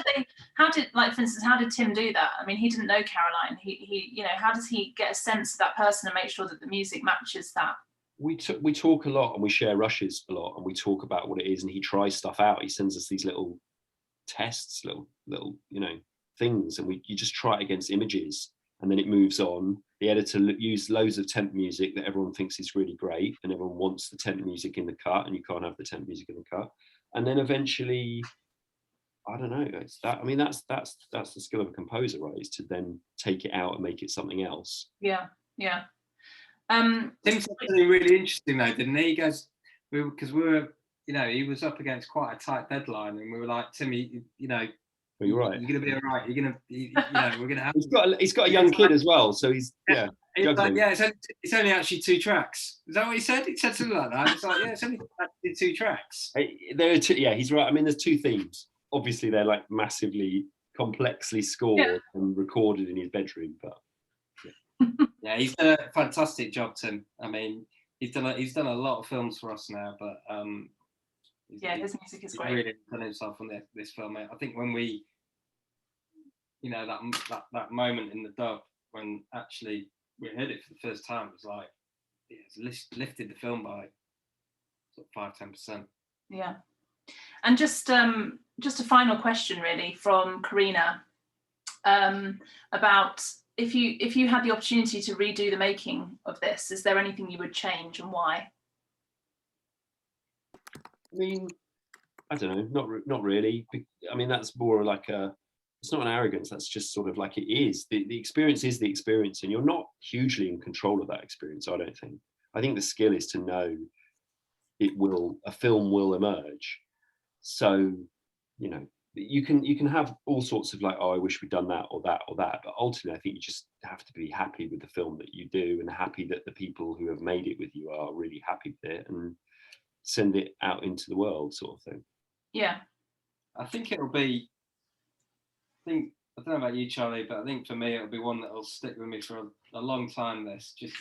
How did like, for instance, how did Tim do that? I mean, he didn't know Caroline. He you know, how does he get a sense of that person and make sure that the music matches that? We talk a lot and we share rushes a lot and we talk about what it is, and he tries stuff out. He sends us these little tests, little things, and you just try it against images, and then it moves on. The editor used loads of temp music that everyone thinks is really great, and everyone wants the temp music in the cut, and you can't have the temp music in the cut. And then eventually, I don't know, it's that. I mean, that's the skill of a composer, right? Is to then take it out and make it something else. Yeah. Tim said something really interesting though, didn't he? He goes, because we were, he was up against quite a tight deadline, and we were like, Timmy, well, you're right. You're gonna be all right. You're gonna, we're gonna have. He's got a young kid as well, so he's It's like, it's only actually 2 tracks. Is that what he said? He said something like that. It's like, it's only actually 2 tracks. There are 2. Yeah, he's right. I mean, there's 2 themes. Obviously, they're like massively complexly scored and recorded in his bedroom, but. Yeah, he's done a fantastic job, Tim. I mean, he's done a lot of films for us now, but his music is great. He's really done himself on this film. I think when we, that moment in the dub when actually we heard it for the first time, it was like it's lifted the film by sort of 5-10%. Yeah, and just a final question, really, from Karina, about. If you had the opportunity to redo the making of this, is there anything you would change and why? I mean, I don't know, not really. I mean, that's more like it's not an arrogance, that's just sort of like it is. The experience is the experience, and you're not hugely in control of that experience, I don't think. I think the skill is to know a film will emerge. So, you can have all sorts of like, oh, I wish we'd done that or that or that, but ultimately I think you just have to be happy with the film that you do, and happy that the people who have made it with you are really happy with it, and send it out into the world, sort of thing. Yeah, I think it'll be. I don't know about you, Charlie, but I think for me it'll be one that'll stick with me for a long time. This just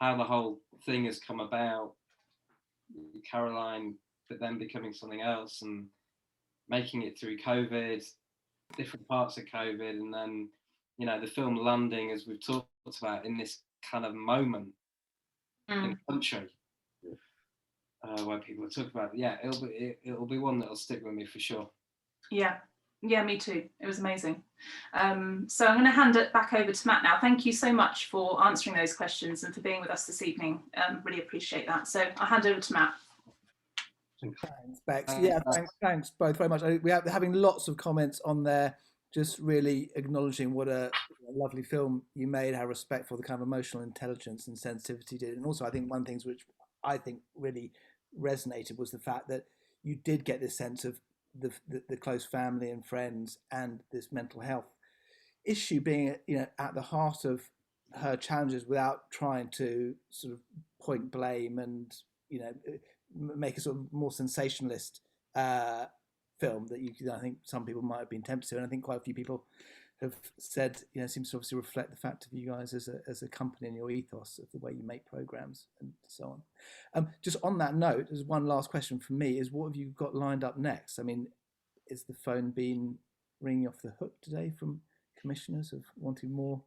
how the whole thing has come about, Caroline, but then becoming something else, and making it through COVID, different parts of COVID, and then, the film landing, as we've talked about, in this kind of moment in the country, where people are talking about, it'll be one that'll stick with me for sure. Yeah, me too. It was amazing. So I'm going to hand it back over to Matt now. Thank you so much for answering those questions and for being with us this evening. Really appreciate that. So I'll hand over to Matt. Thanks, Bex. Thanks both very much. We are having lots of comments on there, just really acknowledging what a lovely film you made, how respectful the kind of emotional intelligence and sensitivity did. And also, I think one of the things which I think really resonated was the fact that you did get this sense of the close family and friends and this mental health issue being at the heart of her challenges, without trying to sort of point blame and make a sort of more sensationalist film that I think some people might have been tempted to, and I think quite a few people have said seems to obviously reflect the fact of you guys as a company and your ethos of the way you make programs and so on. Just on that note, there's one last question from me: is what have you got lined up next? I mean, is the phone been ringing off the hook today from commissioners of wanting more?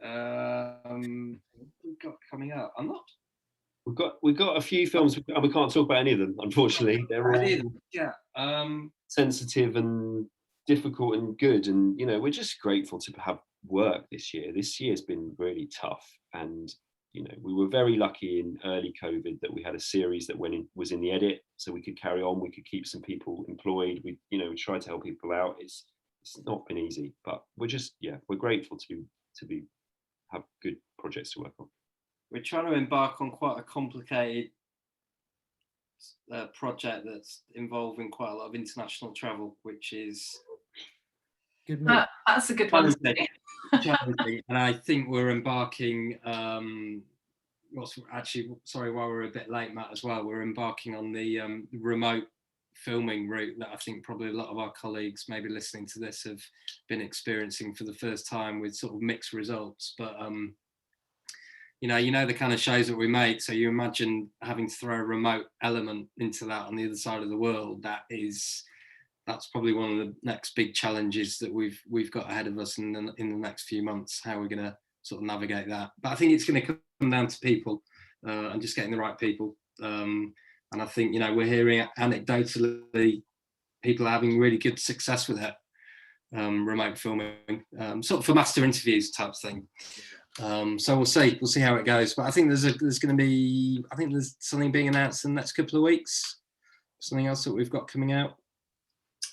We've got coming out. I'm not. We've got a few films, and we can't talk about any of them, unfortunately. They're all sensitive and difficult and good, and we're just grateful to have work this year. This year's been really tough, and we were very lucky in early COVID that we had a series that was in the edit, so we could carry on. We could keep some people employed. We tried to help people out. It's not been easy, but we're grateful to have good projects to work on. We're trying to embark on quite a complicated project that's involving quite a lot of international travel, which is good. That's a good one. And I think we're embarking. While we're a bit late, Matt, as well. We're embarking on the remote filming route that I think probably a lot of our colleagues maybe listening to this have been experiencing for the first time, with sort of mixed results. But you know the kind of shows that we make, so you imagine having to throw a remote element into that on the other side of the world. That's probably one of the next big challenges that we've got ahead of us in the next few months, how we're going to sort of navigate that. But I think it's going to come down to people, and just getting the right people. And I think, we're hearing anecdotally people are having really good success with it, remote filming, sort of for master interviews type thing. So we'll see how it goes. But I think there's something being announced in the next couple of weeks, something else that we've got coming out.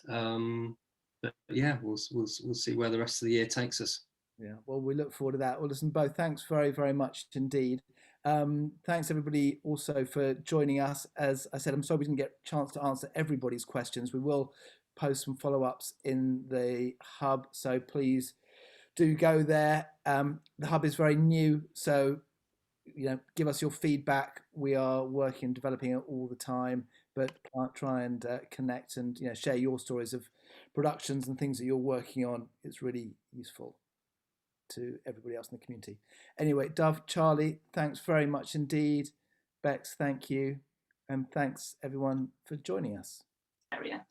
But yeah, we'll see where the rest of the year takes us. Yeah, well, we look forward to that. Well, listen, both, thanks very, very much indeed. Thanks everybody also for joining us. As I said, I'm sorry we didn't get a chance to answer everybody's questions. We will post some follow-ups in the hub, so please do go there. The hub is very new, so give us your feedback. We are working, developing it all the time, but try and connect and share your stories of productions and things that you're working on. It's really useful to everybody else in the community. Anyway, Dove, Charlie, thanks very much indeed. Bex, thank you, and thanks everyone for joining us. Area.